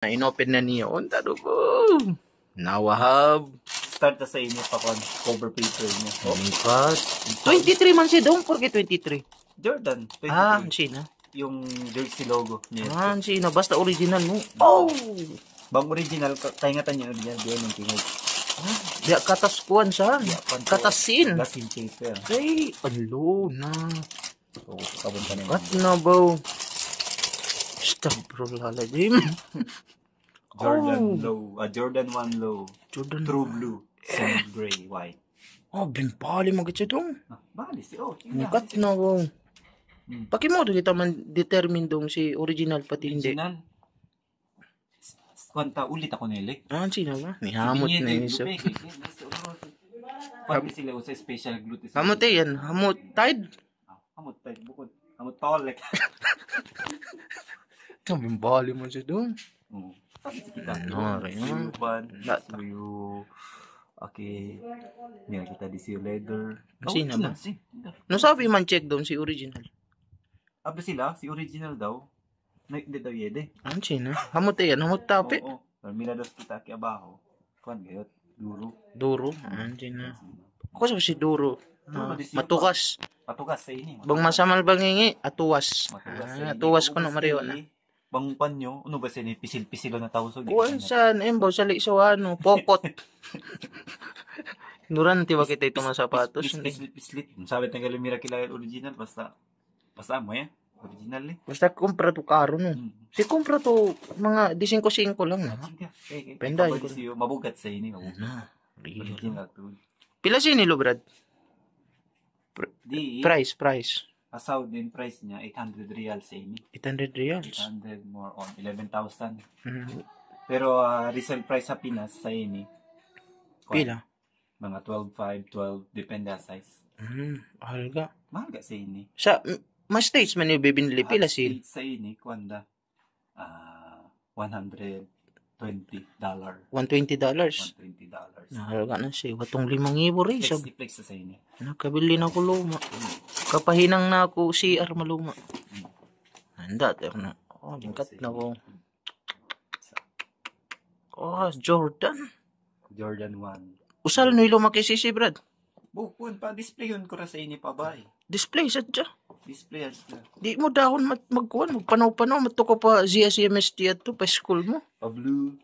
Na inopen na niya. Unta do ko. Nawahab. Start na sa inyo pa kon cover paper niya. Oh my God. 23 man siya. Don't forget 23. Jordan. 23. Ah, sino? Yung jersey logo niya. Ah, sino? Basta original mo. Oh! Bang original, kaingatan niya original. Diyan yung tingog. Di kataskuan siya. Katasin. Glasin paper. Ay, alo na. So, kabunta na Kat na ba? Stop bro, lala Jim. Jordan Low. Jordan 1 Low. Jordan. True Blue. Sand Gray. White. Oh, bimpali magit siya dong. Bali si oh. Kat na ba? Pakimodo kita man determine dong si original pati hindi. Original. Kwanta ulit ako nili. Ah, sino ba? Ni hamot na yun siya. Pati sila sa special glue. Hamot eh yan. Hamot tide. Hamot tide bukod. Hamot tolek. Bimpali mo siya dong. Ano rin yun? Suyo. Okay. Meron kita di si leather. Sino ba? No sabi man check doon si original. Abra sila, si original daw. Hindi daw yede. Ano sino? Hamot eh yan. Hamot tape. Oo. Mila dos kita ki abaho. Kuan gayot. Duro. Duro. Ano sino? Ako sa si Duro. Matukas. Matukas sa ini. Bang masamal bangingi. Atuwas. Atuwas ko na mariwana. Bang panyo. Ano ba sini? Pisil-pisilo na tawso. Kuwan saan? Embo sa ano. Pokot. Nuran tiba kita ito mga sapatos. Pislit. Sabi tanggal mira kila original. Basta mo yan. Original eh. Basta kumpra to karo no. Si kumpra to mga 5-5 lang na. Penday ko. Mabugat sa ini. Original to. Pila si nilo Brad? Price. Asaw din price niya 800 real sa ini. 800 reals. 800 more on 11,000. Pero resale price sa Pinas sa ini. Pila? Mga 12 depende sa size. Mahal ga. Mahal ga sa ini. Sa mas states man yung bibinili pila sil. Sa ini kwanda $120. $120. $120. Mahal ga na siya. Watong 5,000 rin. Flexi sa ini. Nakabili na ko luma. Kapahinang na ako CR maluma. Handa, na. Oh, lingkat na ko. Oh, Jordan. Jordan 1. Usal no iluma kay Sisi Brad. Bukun pa display yun ko ra sa ini pa ba eh. Display sadya. Display sadya. Di mo dahon magkuhan, magpanaw-panaw, matuko pa GSMST ato pa school mo. Pa blue.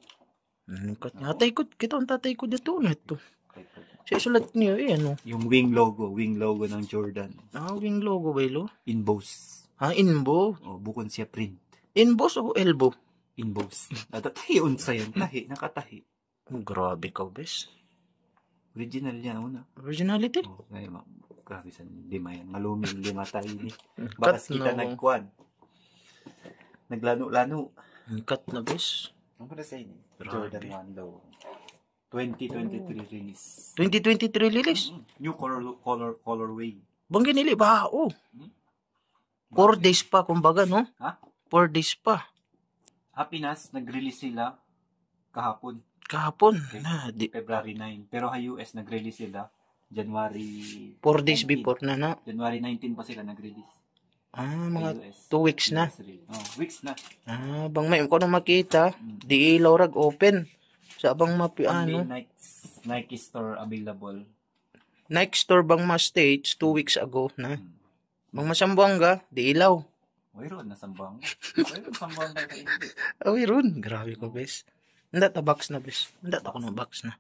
Tatay ko, kita ang tatay ko dito na ito. Sa isulat niyo, ano? Yung wing logo ng Jordan. Wing logo ba ilo? Inboss. Inbow? Bukon siya print. Inboss o elbow? Inboss. Tahi unsa yan, nakatahi. Grabe ka, bes. Original yan, una. Originality? Grabe sa lima yan. Maluming lima tayo ni. Bakas kita nagkuhan. Naglano-lano. Cut na, bes. Ano ba sa ini? Jordan 1 daw. 2023 release. 2023 release? New colorway. Bang ginili ba? 4 days pa, kumbaga, no? Ha? 4 days pa. Happiness, nag-release sila kahapon. Okay. February 9. Pero sa US, nag-release sila January 4 days 19. Before na. January 19 pa sila nag-release. Mga 2 weeks na. Weeks na. Bang may ko na makita, di ilaw rag open. Sa bang Nike store available. Nike store bang ma-stage 2 weeks ago na. Bang masambuanga, di ilaw. Mayroon na sambang. Mayroon sambang na kayo. Mayroon. Grabe ko, bes. Hindi ta box na, bes. Hindi ta ko na box na.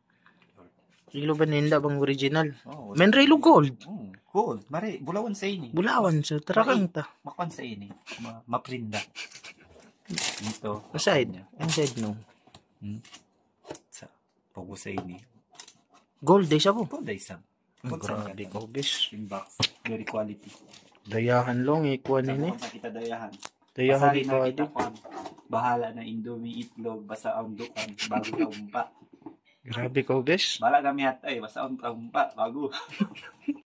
Rilo ba ninda bang original? Men rilo gold. Gold. Mari, bulawan sa ini. Bulawan sa tarakang ta. Makon sa ini. Maprinda. Dito. Aside. Inside no. Sa pogo sa ini. Gold day siya po. Gold day siya. Grabe ko, bes. Box. Very quality. Dayahan long, ikuha nini. Sa kita dayahan. Dayahan ito. Bahala na Indomie itlog, basa ang dukan, bago na umpa. Grabe ko, bes. Bahala na mihat ay, basa ang umpa, bago.